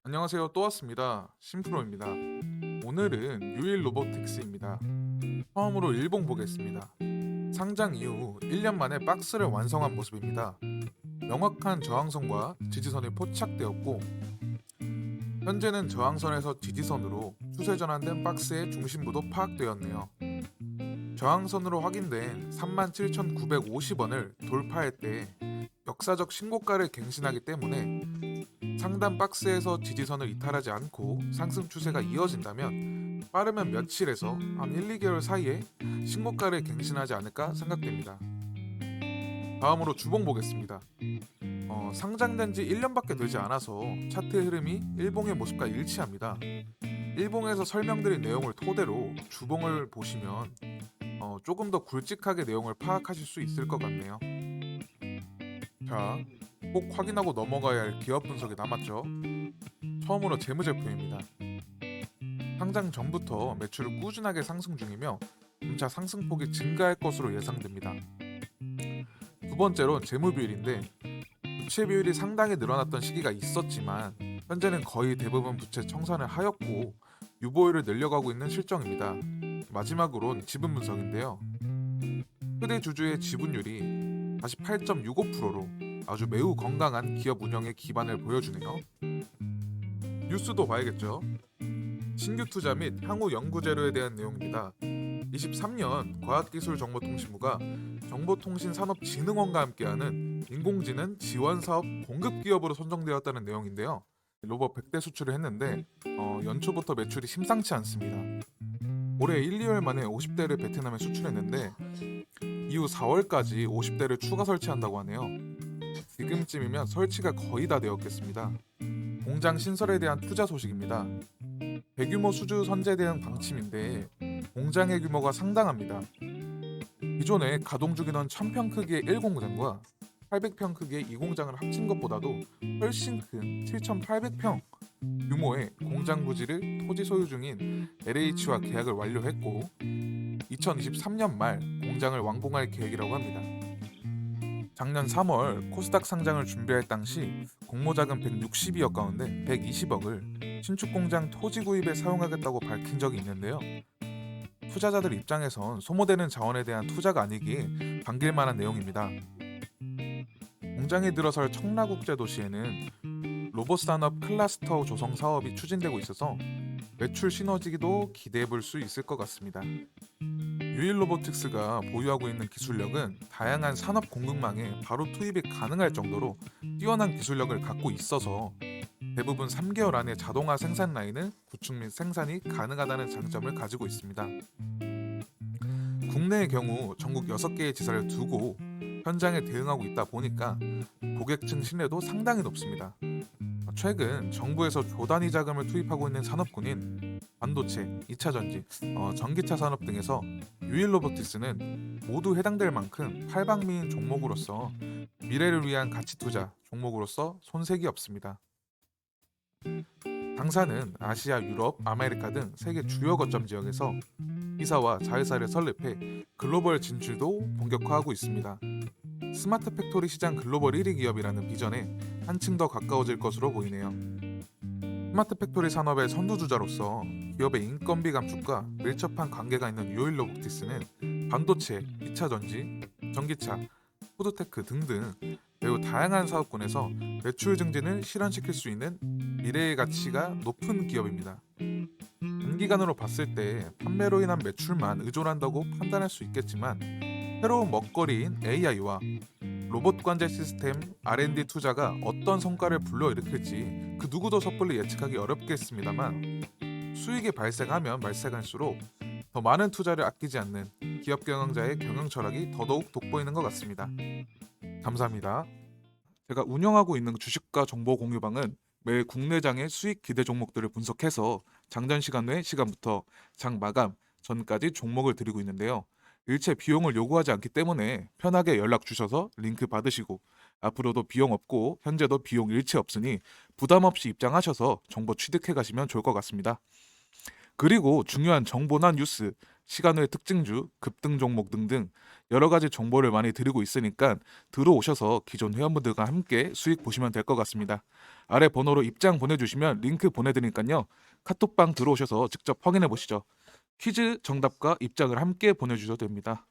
안녕하세요. 또 왔습니다. 심프로입니다. 오늘은 유일 로보틱스입니다. 처음으로 일봉 보겠습니다. 상장 이후 1년 만에 박스를 완성한 모습입니다. 명확한 저항선과 지지선이 포착되었고 현재는 저항선에서 지지선으로 추세 전환된 박스의 중심부도 파악되었네요. 저항선으로 확인된 37,950원을 돌파할 때 역사적 신고가를 갱신하기 때문에 상단 박스에서 지지선을 이탈하지 않고 상승 추세가 이어진다면 빠르면 며칠에서 한 1, 2개월 사이에 신고가를 갱신하지 않을까 생각됩니다. 다음으로 주봉 보겠습니다. 상장된 지 1년밖에 되지 않아서 차트의 흐름이 일봉의 모습과 일치합니다. 일봉에서 설명드린 내용을 토대로 주봉을 보시면 조금 더 굵직하게 내용을 파악하실 수 있을 것 같네요. 자, 꼭 확인하고 넘어가야 할 기업 분석이 남았죠. 처음으로 재무제표입니다. 상장 전부터 매출을 꾸준하게 상승 중이며 점차 상승폭이 증가할 것으로 예상됩니다. 두 번째로 재무비율인데 부채 비율이 상당히 늘어났던 시기가 있었지만 현재는 거의 대부분 부채 청산을 하였고 유보율을 늘려가고 있는 실정입니다. 마지막으론 지분 분석인데요. 최대 주주의 지분율이 48.65%로 아주 매우 건강한 기업 운영의 기반을 보여주네요. 뉴스도 봐야겠죠. 신규 투자 및 향후 연구 자료에 대한 내용입니다. 23년 과학기술정보통신부가 정보통신산업진흥원과 함께하는 인공지능 지원사업 공급기업으로 선정되었다는 내용인데요. 로봇 100대 수출을 했는데 연초부터 매출이 심상치 않습니다. 올해 1, 2월 만에 50대를 베트남에 수출했는데 이후 4월까지 50대를 추가 설치한다고 하네요. 지금쯤이면 설치가 거의 다 되었겠습니다. 공장 신설에 대한 투자 소식입니다. 대규모 수주 선제 대응 방침인데 공장의 규모가 상당합니다. 기존에 가동 중이던 1000평 크기의 1공장과 800평 크기의 2공장을 합친 것보다도 훨씬 큰 7800평 규모의 공장 부지를 토지 소유 중인 LH와 계약을 완료했고 2023년 말 공장을 완공할 계획이라고 합니다. 작년 3월 코스닥 상장을 준비할 당시 공모자금 162억 가운데 120억을 신축 공장 토지 구입에 사용하겠다고 밝힌 적이 있는데요. 투자자들 입장에선 소모되는 자원에 대한 투자가 아니기에 반길 만한 내용입니다. 공장에 들어설 청라국제도시에는 로봇 산업 클러스터 조성 사업이 추진되고 있어서 매출 시너지도 기대해 볼 수 있을 것 같습니다. 유일 로보틱스가 보유하고 있는 기술력은 다양한 산업 공급망에 바로 투입이 가능할 정도로 뛰어난 기술력을 갖고 있어서 대부분 3개월 안에 자동화 생산 라인을 구축 및 생산이 가능하다는 장점을 가지고 있습니다. 국내의 경우 전국 6개의 지사를 두고 현장에 대응하고 있다 보니까 고객층 신뢰도 상당히 높습니다. 최근 정부에서 조단위 자금을 투입하고 있는 산업군인 반도체, 2차전지, 전기차 산업 등에서 유일 로보틱스는 모두 해당될 만큼 팔방미인 종목으로서 미래를 위한 가치 투자 종목으로서 손색이 없습니다. 당사는 아시아, 유럽, 아메리카 등 세계 주요 거점 지역에서 이사와 자회사를 설립해 글로벌 진출도 본격화하고 있습니다. 스마트 팩토리 시장 글로벌 1위 기업이라는 비전에 한층 더 가까워질 것으로 보이네요. 스마트 팩토리 산업의 선두주자로서 기업의 인건비 감축과 밀접한 관계가 있는 유일 로보틱스는 반도체, 2차전지, 전기차, 푸드테크 등등 매우 다양한 사업군에서 매출 증진을 실현시킬 수 있는 미래의 가치가 높은 기업입니다. 단기간으로 봤을 때 판매로 인한 매출만 의존한다고 판단할 수 있겠지만 새로운 먹거리인 AI와 로봇 관제 시스템 R&D 투자가 어떤 성과를 불러일으킬지 그 누구도 섣불리 예측하기 어렵겠습니다만 수익이 발생하면 발생할수록 더 많은 투자를 아끼지 않는 기업 경영자의 경영 철학이 더더욱 돋보이는 것 같습니다. 감사합니다. 제가 운영하고 있는 주식과 정보 공유방은 매일 국내장의 수익 기대 종목들을 분석해서 장전 시간 외 시간부터 장 마감 전까지 종목을 드리고 있는데요. 일체 비용을 요구하지 않기 때문에 편하게 연락 주셔서 링크 받으시고 앞으로도 비용 없고 현재도 비용 일체 없으니 부담 없이 입장하셔서 정보 취득해 가시면 좋을 것 같습니다. 그리고 중요한 정보나 뉴스, 시간 외 특징주, 급등 종목 등등 여러 가지 정보를 많이 드리고 있으니까 들어오셔서 기존 회원분들과 함께 수익 보시면 될 것 같습니다. 아래 번호로 입장 보내주시면 링크 보내드리니까요. 카톡방 들어오셔서 직접 확인해 보시죠. 퀴즈 정답과 입장을 함께 보내주셔도 됩니다.